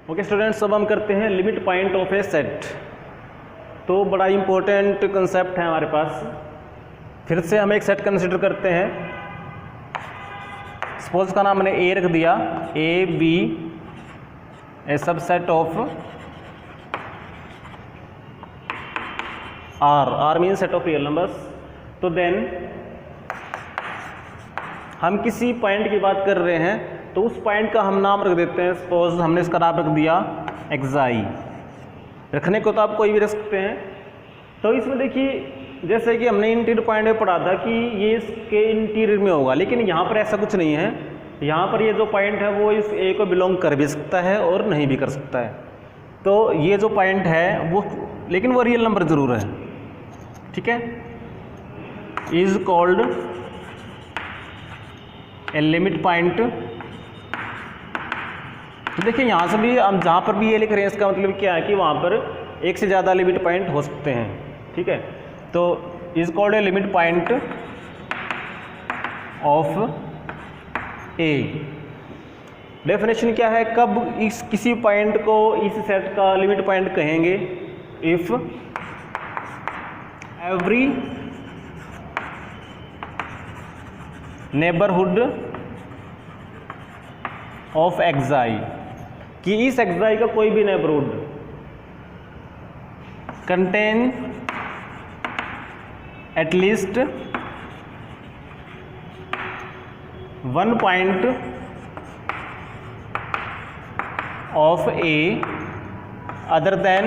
Okay students, अब हम करते हैं limit point of A set. तो बड़ा इंपॉर्टेंट कंसेप्ट है हमारे पास। फिर से हम एक सेट कंसिडर करते हैं। सपोज का नाम मैंने ए रख दिया, A B A subset of R mean set of real numbers. तो देन हम किसी पॉइंट की बात कर रहे हैं तो उस पॉइंट का हम नाम रख देते हैं। सपोज हमने इसका नाम रख दिया एक्साई। रखने को तो आप कोई भी रख सकते हैं। तो इसमें देखिए, जैसे कि हमने इंटीरियर पॉइंट में पढ़ा था कि ये इसके इंटीरियर में होगा, लेकिन यहाँ पर ऐसा कुछ नहीं है। यहाँ पर ये जो पॉइंट है वो इस ए को बिलोंग कर भी सकता है और नहीं भी कर सकता है। तो ये जो पॉइंट है वो, लेकिन वो रियल नंबर ज़रूर है, ठीक है। Is called a limit point. तो देखिए यहाँ से भी हम जहाँ पर भी ये लिख रहे हैं, इसका मतलब क्या है कि वहाँ पर एक से ज़्यादा लिमिट पॉइंट हो सकते हैं, ठीक है। तो is called a limit point of A. Definition क्या है, कब इस किसी पॉइंट को इस सेट का लिमिट पॉइंट कहेंगे? इफ एवरी नेबरहुड ऑफ एक्साई, कि इस एक्साई का कोई भी neighbourhood contain at least one point of A other than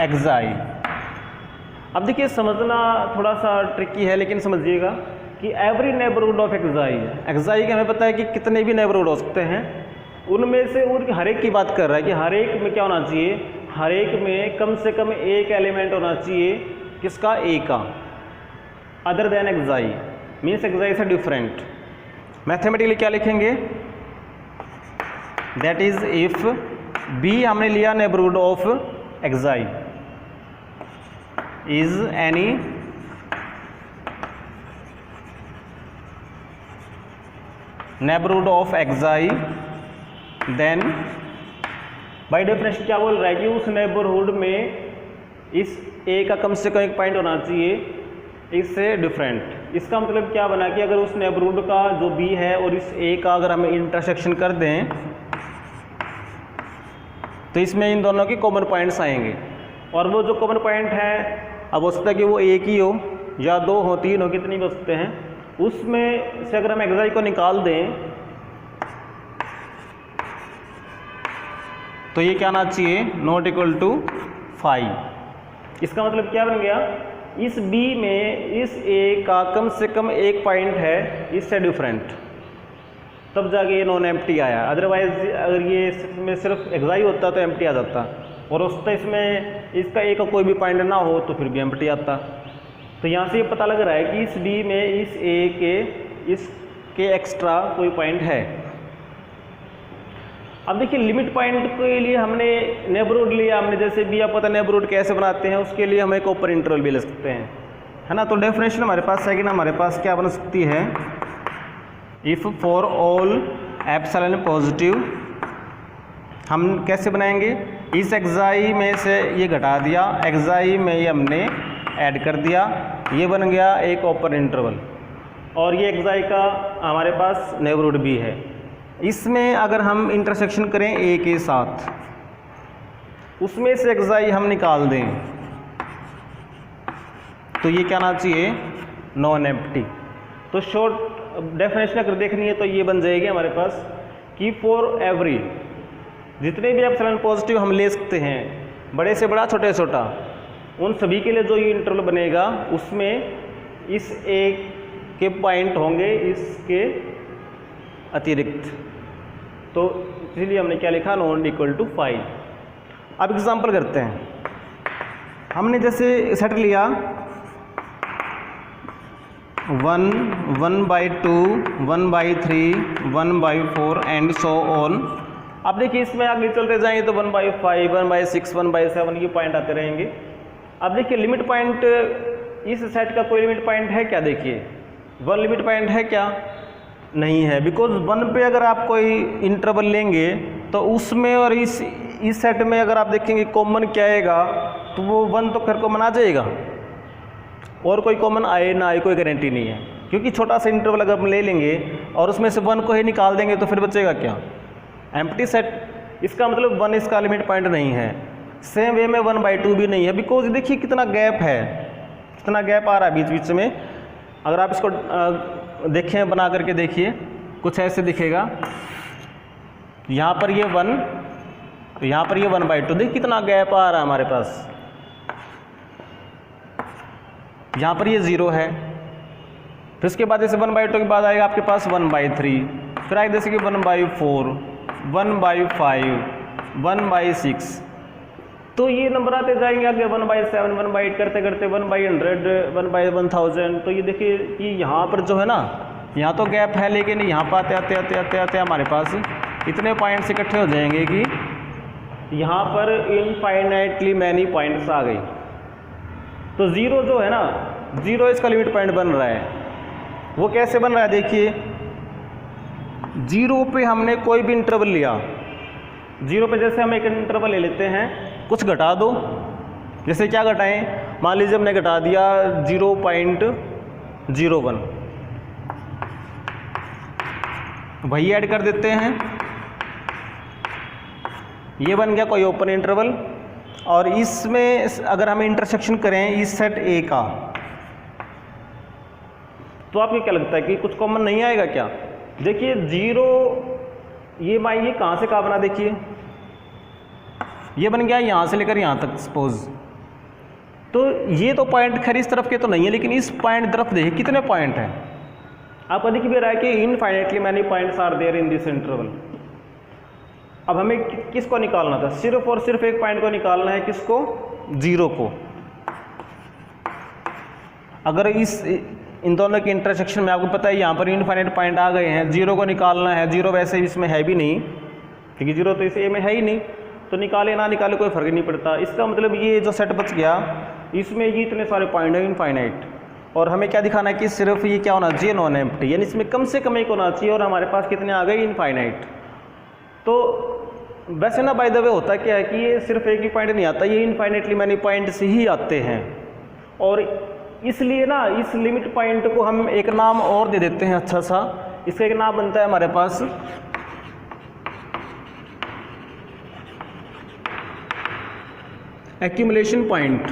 एक्साई। अब देखिए, समझना थोड़ा सा ट्रिकी है, लेकिन समझिएगा कि एवरी नेबरहुड ऑफ एक्साई, एक्साई के हमें पता है कि कितने भी नेबरहुड हो सकते हैं, उनमें से उनके हर एक की बात कर रहा है कि हर एक में क्या होना चाहिए, हर एक में कम से कम एक एलिमेंट होना चाहिए किसका, ए का, अदर देन एक्साई मीन्स एक्साई से डिफरेंट। मैथमेटिकली क्या लिखेंगे, दैट इज इफ बी हमने लिया neighbourhood of x i is any neighbourhood of x i, then by definition क्या बोल रहा है कि उस नेबरहुड में इस ए का कम से कम एक पॉइंट होना चाहिए इससे डिफरेंट। इसका मतलब क्या बना कि अगर उस नेबरहुड का जो बी है और इस ए का अगर हम इंटरसेक्शन कर दें तो इसमें इन दोनों के कॉमन पॉइंट्स आएंगे। और वो जो कॉमन पॉइंट है, अब हो सकता है कि वो एक ही हो या दो हो, तीन हो, कितनी भी हो सकते हैं। उसमें से अगर हम एक्साई को निकाल दें तो ये क्या आना चाहिए, नॉट इक्वल टू 5। इसका मतलब क्या बन गया, इस बी में इस ए का कम से कम एक पॉइंट है इससे डिफरेंट, तब जाके ये नॉन एम्प्टी आया। अदरवाइज अगर ये इसमें सिर्फ एक्साई होता तो एम्प्टी आ जाता, और उसका इसमें इसका ए का कोई भी पॉइंट ना हो तो फिर भी एम्प्टी आता। तो यहाँ से ये पता लग रहा है कि इस बी में इस ए के इसके एक्स्ट्रा कोई पॉइंट है। अब देखिए, लिमिट पॉइंट के लिए हमने नेबरहुड लिया, हमने जैसे भी आप पता नेबरहुड कैसे बनाते हैं, उसके लिए हम एक ओपन इंटरवल भी ले सकते हैं, है ना। तो डेफिनेशन हमारे पास सेकंड हमारे पास क्या बन सकती है, if for all epsilon positive. हम कैसे बनाएंगे, इस एक्साई में से ये घटा दिया, एक्साई में ये हमने ऐड कर दिया, ये बन गया एक ओपन इंटरवल, और ये एक्साई का हमारे पास नेबरहुड भी है। इसमें अगर हम इंटरसेक्शन करें ए के साथ, उसमें से एक्साई हम निकाल दें तो ये क्या आना चाहिए, नॉन एम्प्टी। तो शॉर्ट डेफिनेशन अगर देखनी है तो ये बन जाएगी हमारे पास कि फॉर एवरी, जितने भी एप्सिलॉन पॉजिटिव हम ले सकते हैं, बड़े से बड़ा छोटे से छोटा, उन सभी के लिए जो ये इंटरवल बनेगा उसमें इस ए के पॉइंट होंगे इसके अतिरिक्त। तो इसलिए हमने क्या लिखा, नॉट इक्वल टू 5। अब एग्जांपल करते हैं। हमने जैसे सेट लिया 1, 1/2, 1/3, 1/4 एंड सो ऑन। अब देखिए, इसमें आगे चलते जाएंगे तो 1/5, 1/6, 1/7 ये पॉइंट आते रहेंगे। अब देखिए, लिमिट पॉइंट इस सेट का कोई लिमिट पॉइंट है क्या? देखिए, वन लिमिट पॉइंट है क्या? नहीं है, बिकॉज 1 पे अगर आप कोई इंटरवल लेंगे तो उसमें और इस सेट में अगर आप देखेंगे कॉमन क्या आएगा तो वो 1 तो खैर कॉमन आ जाएगा, और कोई कॉमन आए ना आए कोई गारंटी नहीं है, क्योंकि छोटा सा इंटरवल अगर हम ले लेंगे और उसमें से 1 को ही निकाल देंगे तो फिर बचेगा क्या, एम्प्टी सेट। इसका मतलब 1 इसका लिमिट पॉइंट नहीं है। सेम वे में 1/2 भी नहीं है, बिकॉज देखिए कितना गैप है, कितना गैप आ रहा है बीच बीच में। अगर आप इसको देखें बना करके देखिए, कुछ ऐसे दिखेगा, यहाँ पर ये 1, तो यहाँ पर ये 1/2, देखिए कितना गैप आ रहा है हमारे पास। यहाँ पर ये 0 है, फिर उसके बाद जैसे 1/2 के बाद आएगा आपके पास 1/3, फिर आएगा जैसे कि 1/4, 1/5, 1/6, तो ये नंबर आते जाएंगे आगे 1/7, 1/8 करते करते 1/100, 1/1000। तो ये देखिए कि यहाँ पर जो है ना, यहाँ तो गैप है, लेकिन यहाँ पर आते आते आते आते आते हमारे पास इतने पॉइंट्स इकट्ठे हो जाएंगे कि यहाँ पर इनफाइनाइटली मैनी पॉइंट्स आ गई। तो 0 जो है ना, 0 इसका लिमिट पॉइंट बन रहा है। वो कैसे बन रहा है देखिए, 0 पे हमने कोई भी इंटरवल लिया, 0 पे जैसे हम एक इंटरवल ले लेते हैं, कुछ घटा दो, जैसे क्या घटाएं, मान लीजिए हमने घटा दिया 0.01, वही ऐड कर देते हैं, ये बन गया कोई ओपन इंटरवल। और इसमें अगर हम इंटरसेक्शन करें इस सेट ए का, तो आपको क्या लगता है कि कुछ कॉमन नहीं आएगा क्या? देखिए 0, ये ये कहाँ से कहाँ बना, देखिए ये बन गया यहाँ से लेकर यहाँ तक सपोज। तो ये तो पॉइंट खैर इस तरफ के तो नहीं है, लेकिन इस पॉइंट तरफ देखिए कितने पॉइंट हैं। आपको दिख भी रहा है कि infinitely many points are there in this interval. अब हमें किसको निकालना था, सिर्फ और सिर्फ एक पॉइंट को निकालना है, किसको, 0 को। अगर इन दोनों के इंटरसेक्शन में आपको पता है यहाँ पर इनफाइनाइट पॉइंट आ गए हैं, 0 को निकालना है, 0 वैसे इसमें है भी नहीं, क्योंकि 0 तो इस ए में है ही नहीं, तो निकाले ना निकाले कोई फर्क नहीं पड़ता। इसका मतलब ये जो सेट बच गया, इसमें ये इतने सारे पॉइंट हैं इनफाइनाइट, और हमें क्या दिखाना है कि सिर्फ ये क्या होना चाहिए, नॉन एम्प्टी, यानी इसमें कम से कम एक होना चाहिए, और हमारे पास कितने आ गए, इनफाइनाइट। तो वैसे ना बाय द वे होता क्या है कि ये सिर्फ एक ही पॉइंट नहीं आता, ये इनफाइनाइटली मैनी पॉइंट्स ही आते हैं, और इसलिए ना इस लिमिट पॉइंट को हम एक नाम और दे देते हैं अच्छा सा। इसका एक नाम बनता है हमारे पास एक्यूमुलेशन पॉइंट।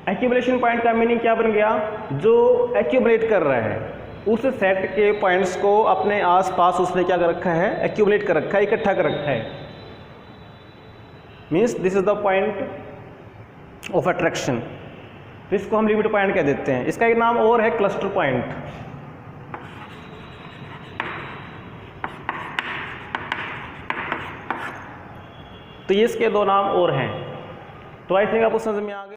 एक्यूमुलेशन पॉइंट का मीनिंग क्या बन गया, जो एक्यूमुलेट कर रहा है उस सेट के पॉइंट्स को अपने आसपास उसने क्या कर रखा है, एक्यूमुलेट कर रखा है, इकट्ठा कर रखा है। Means this is the point of attraction, इसको हम लिमिट पॉइंट कह देते हैं। इसका एक नाम और है क्लस्टर पॉइंट। तो ये इसके 2 नाम और हैं। तो आई थिंक आपको समझ में आ गए।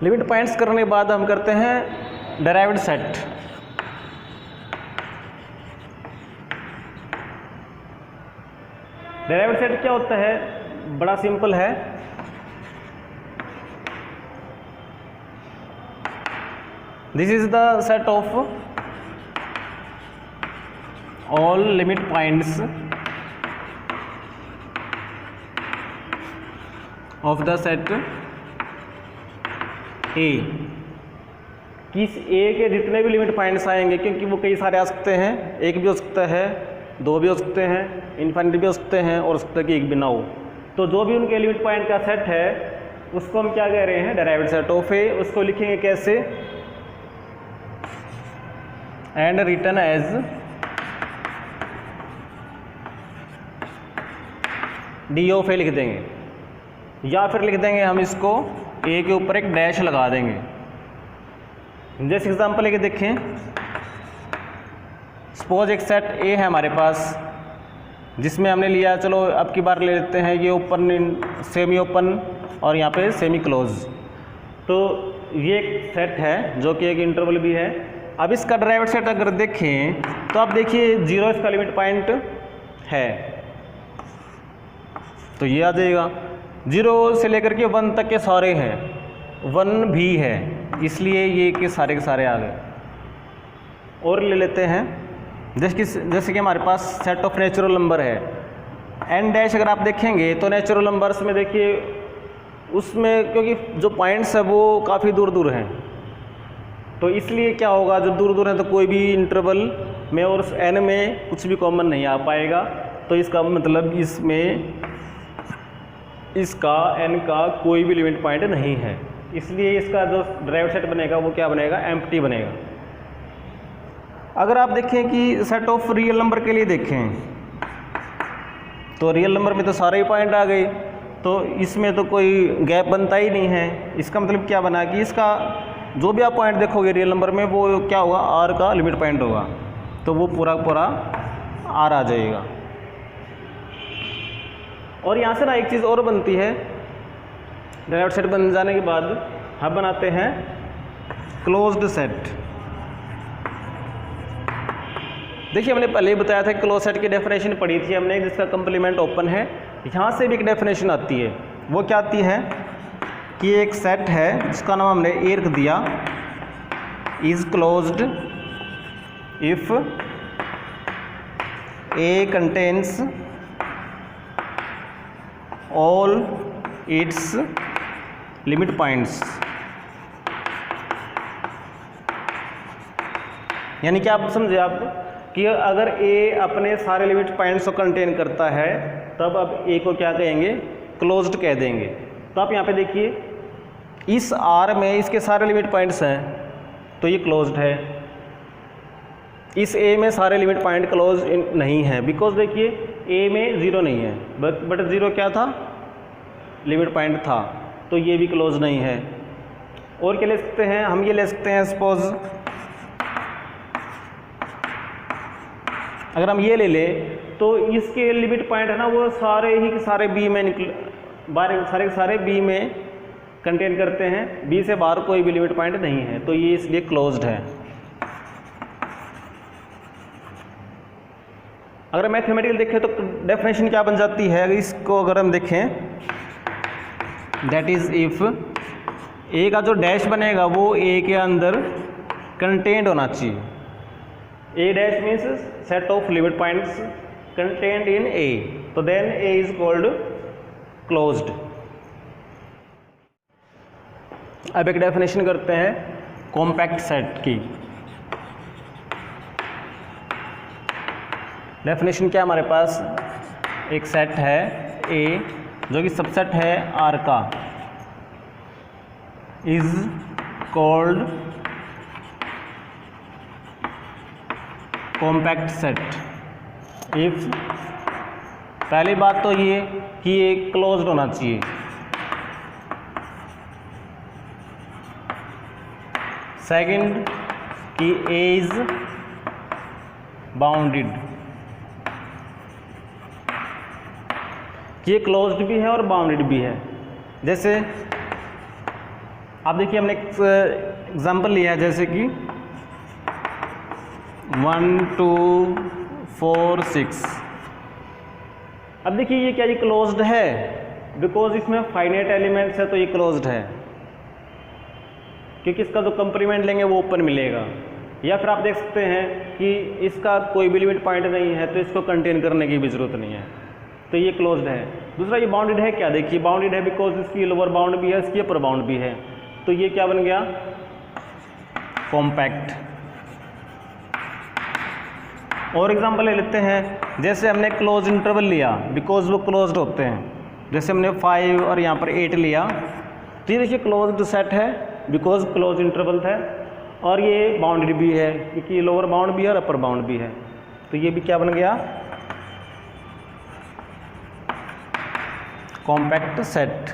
लिमिट पॉइंट्स करने के बाद हम करते हैं डेराइव्ड सेट। डेराइव्ड सेट क्या होता है, बड़ा सिंपल है। This is the set of all limit points of the set ए। किस ए के जितने भी लिमिट पॉइंट्स आएंगे, क्योंकि वो कई सारे आ सकते हैं, एक भी हो सकता है, 2 भी हो सकते हैं, इनफाइनाइट भी हो सकते हैं, और हो सकता है कि एक भी ना हो। तो जो भी उनके लिमिट पॉइंट का सेट है उसको हम क्या कह रहे हैं, डेराइव्ड सेट ऑफ ए। उसको लिखेंगे कैसे, and written as D of A लिख देंगे, या फिर लिख देंगे हम इसको ए के ऊपर एक डैश लगा देंगे। जैसे एग्जांपल लेके देखें, सपोज एक सेट ए है हमारे पास, जिसमें हमने लिया, चलो अब की बार ले लेते हैं ये ओपन, सेमी ओपन, और यहाँ पे सेमी क्लोज। तो ये एक सेट है जो कि एक इंटरवल भी है। अब इसका डेराइव्ड सेट अगर देखें तो आप देखिए 0 इसका लिमिट पॉइंट है, तो ये आ जाएगा। 0 से लेकर के 1 तक के सारे हैं, 1 भी है, इसलिए ये के सारे आ गए। और ले लेते हैं जैसे कि हमारे पास सेट ऑफ नेचुरल नंबर है n डैश। अगर आप देखेंगे तो नेचुरल नंबर्स में देखिए उसमें क्योंकि जो पॉइंट्स है वो काफ़ी दूर दूर हैं, तो इसलिए क्या होगा, जब दूर दूर है तो कोई भी इंटरवल में और n में कुछ भी कॉमन नहीं आ पाएगा। तो इसका मतलब इसका n का कोई भी लिमिट पॉइंट नहीं है, इसलिए इसका जो ड्राइव सेट बनेगा वो क्या बनेगा, एम्प्टी बनेगा। अगर आप देखें कि सेट ऑफ रियल नंबर के लिए देखें तो रियल नंबर में तो सारे ही पॉइंट आ गए, तो इसमें तो कोई गैप बनता ही नहीं है। इसका मतलब क्या बना कि इसका जो भी आप पॉइंट देखोगे रियल नंबर में वो क्या होगा, r का लिमिट पॉइंट होगा, तो वो पूरा r आ जाएगा। और यहाँ से ना एक चीज़ और बनती है, ड्राइव सेट बन जाने के बाद हम बनाते हैं क्लोज्ड सेट। देखिए हमने पहले ही बताया था क्लोज सेट की डेफिनेशन पढ़ी थी हमने, जिसका कंप्लीमेंट ओपन है। यहाँ से भी एक डेफिनेशन आती है, वो क्या आती है कि एक सेट है जिसका नाम हमने ए रख दिया, is closed if A contains all it's limit points. यानी कि आप समझे आप कि अगर ए अपने सारे लिमिट पॉइंट्स को कंटेन करता है तब अब ए को क्या कहेंगे, क्लोज्ड कह देंगे। तो आप यहाँ पे देखिए इस R में इसके सारे लिमिट पॉइंट्स हैं तो ये क्लोज्ड है। इस A में सारे लिमिट पॉइंट क्लोज नहीं है, बिकॉज देखिए A में 0 नहीं है, बट 0 क्या था, लिमिट पॉइंट था, तो ये भी क्लोज नहीं है। और क्या ले सकते हैं हम, ये ले सकते हैं सपोज अगर हम ये ले लें तो इसके लिमिट पॉइंट है ना वो सारे ही सारे B में सारे B में कंटेन करते हैं, B से बाहर कोई भी लिमिट पॉइंट नहीं है, तो ये इसलिए क्लोज्ड है। अगर मैथमेटिकल देखें तो डेफिनेशन क्या बन जाती है, इसको अगर हम देखें, दैट इज इफ ए का जो डैश बनेगा वो ए के अंदर कंटेंट होना चाहिए। A dash means set of limit points content in A, तो then A is called closed. अब एक डेफिनेशन करते हैं कॉम्पैक्ट सेट की। डेफिनेशन क्या हमारे पास, एक सेट है ए जो कि सबसेट है R का, is called compact set if, पहली बात तो ये कि ये क्लोज्ड होना चाहिए। सेकंड कि ए इज बाउंडेड, ये क्लोज्ड भी है और बाउंडेड भी है। जैसे आप देखिए हमने एक एग्जांपल लिया है, जैसे कि 1 2 4 6। अब देखिए ये क्या, ये क्लोज्ड है बिकॉज इसमें फाइनाइट एलिमेंट्स है, तो ये क्लोज्ड है क्योंकि इसका जो कंप्लीमेंट लेंगे वो ओपन मिलेगा। या फिर आप देख सकते हैं कि इसका कोई भी लिमिट पॉइंट नहीं है तो इसको कंटेन करने की भी जरूरत नहीं है, तो ये क्लोज्ड है। दूसरा ये बाउंडेड है, क्या देखिए बाउंडेड है बिकॉज इसकी लोअर बाउंड भी है, इसकी अपर बाउंड भी है, तो ये क्या बन गया, कॉम्पैक्ट। और एग्जांपल ले लेते हैं, जैसे हमने क्लोज इंटरवल लिया बिकॉज वो क्लोज्ड होते हैं, जैसे हमने 5 और यहाँ पर 8 लिया, तो ये देखिए क्लोज्ड सेट है बिकॉज क्लोज इंटरवल है, और ये बाउंडेड भी है क्योंकि लोअर बाउंड भी है और अपर बाउंड भी है, तो ये भी क्या बन गया, कॉम्पैक्ट सेट।